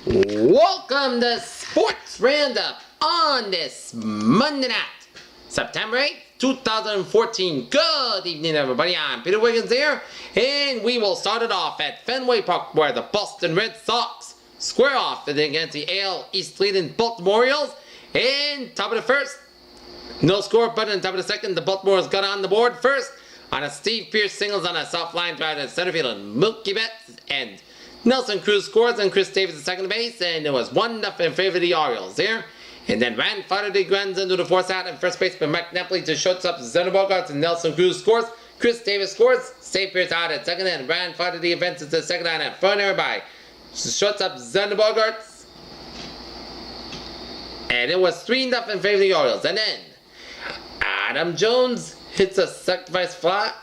Welcome to Sports Roundup on this Monday night, September 8th, 2014. Good evening, everybody. I'm Peter Wiggins here, and we will start it off at Fenway Park, where the Boston Red Sox square off against the AL East leading Baltimore Orioles. And top of the first, no score, but in the top of the second, the Baltimore Orioles got on the board first on a Steve Pearce singles on a soft line drive to center field and Mookie Betts and Nelson Cruz scores and Chris Davis at second base, and it was 1-0 in favor of the Orioles there. And then Rand Flaherty grounds into the fourth out, and first baseman Mike Napoli to shortstop Xander Bogaerts, and Nelson Cruz scores. Chris Davis scores. Steve Pearce out at second, and Rand Flaherty advances to the second line at front area by shortstop Xander Bogaerts. And it was 3-0 in favor of the Orioles. And then Adam Jones hits a sacrifice fly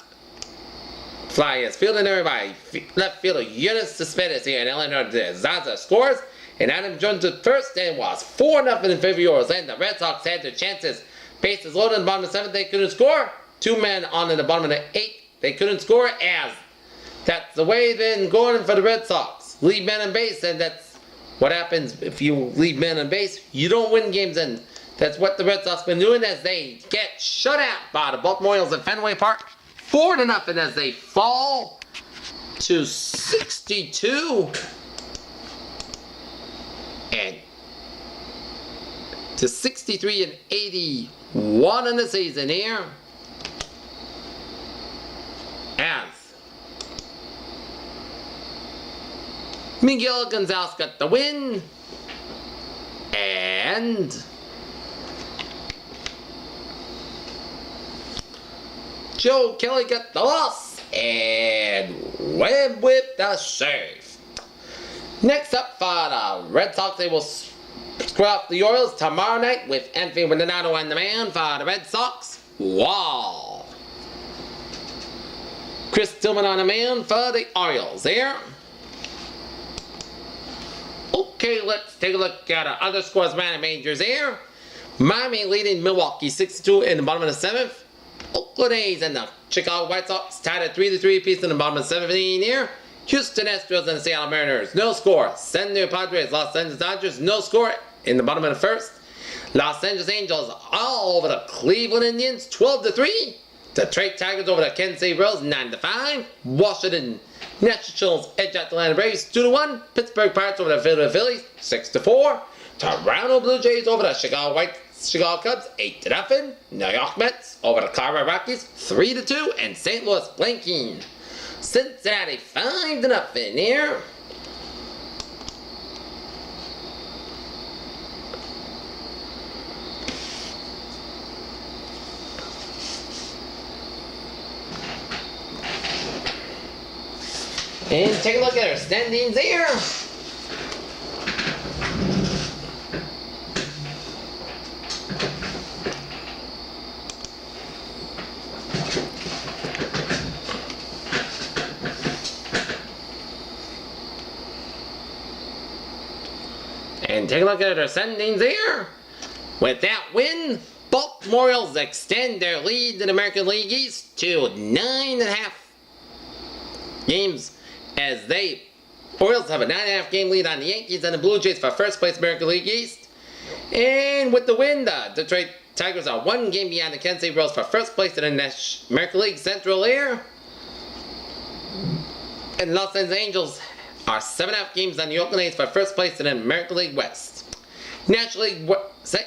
is fielded there by left fielder Yoenis Cespedes here, and Eleanor Zaza scores, and Adam Jones at first, and was 4-0 in favor of the Orioles. And the Red Sox had their chances. Bases loaded in the bottom of the seventh, they couldn't score. Two men on in the bottom of the eighth, they couldn't score, as that's the way then going for the Red Sox. Leave men on base, and that's what happens if you leave men on base. You don't win games, and that's what the Red Sox been doing as they get shut out by the Baltimore Orioles at Fenway Park. 4-0 as they fall to 62 and to 63 and 81 in the season here, as Miguel Gonzalez got the win and Joe Kelly got the loss, and Webb with the save. Next up for the Red Sox, they will square off the Orioles tomorrow night with Anthony Rendonado and the man for the Red Sox, Wall. Chris Tillman on the man for the Orioles there. Okay, let's take a look at our other scores, man, majors here. Miami leading Milwaukee 6-2 in the bottom of the seventh. Oakland A's and the Chicago White Sox tied at 3-3 apiece in the bottom of 17 here. Houston Astros and the Seattle Mariners, no score. San Diego Padres, Los Angeles Dodgers, no score in the bottom of the first. Los Angeles Angels all over the Cleveland Indians, 12-3. Detroit Tigers over the Kansas City Royals, 9-5. Washington Nationals edge out the Atlanta Braves, 2-1. Pittsburgh Pirates over the Philadelphia Phillies, 6-4. Toronto Blue Jays over the Chicago Cubs, 8-0. New York Mets over the Colorado Rockies, 3-2. And St. Louis blanking Cincinnati, 5-0 here. And take a look at our standings here. And take a look at our standings here. With that win, Baltimore Orioles extend their lead in the American League East to 9.5 games, as the Orioles have a 9.5 game lead on the Yankees and the Blue Jays for first place American League East. And with the win, the Detroit Tigers are 1 game behind the Kansas City Royals for first place in the American League Central here. And Los Angeles Angels are 7.5 games on the Oakland A's for first place in the American League West. National League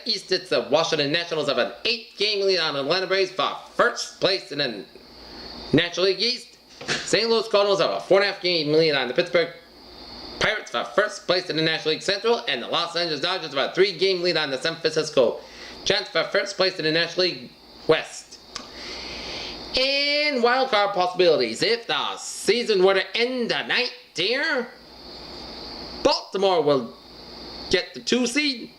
East, it's the Washington Nationals have an 8 game lead on the Atlanta Braves for first place in the National League East. St. Louis Cardinals have a 4.5 game lead on the Pittsburgh Pirates for first place in the National League Central, and the Los Angeles Dodgers have a 3 game lead on the San Francisco Giants for first place in the National League West. And wildcard possibilities. If the season were to end tonight here, Baltimore will get the 2 seed,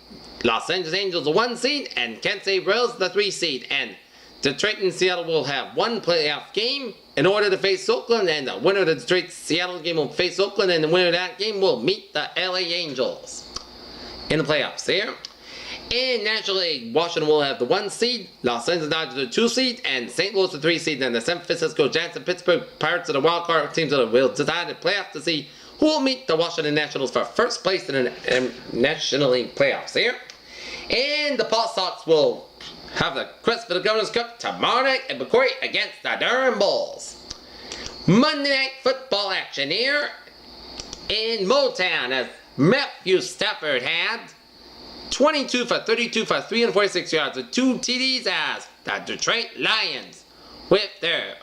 Los Angeles Angels the 1 seed, and Kansas City Royals the 3 seed. And Detroit and Seattle will have 1 playoff game in order to face Oakland, and the winner of the Detroit-Seattle game will face Oakland, and the winner of that game will meet the LA Angels in the playoffs here. In National League, Washington will have the 1 seed, Los Angeles Dodgers the 2 seed, and St. Louis the 3 seed, and the San Francisco Giants and Pittsburgh Pirates are the wild card teams that will decide the playoffs to see who will meet the Washington Nationals for first place in the National League playoffs here. And the Red Sox will have the quest for the Governor's Cup tomorrow night at McCoy against the Durham Bulls. Monday Night Football action here in Motown, as Matthew Stafford had 22 for 32 for 346 yards with 2 TDs, as the Detroit Lions, with their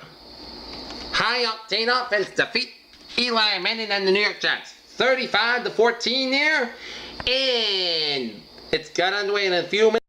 high-octane offense, defeat Eli Manning and the New York Giants 35-14 there. And it's got underway in a few minutes.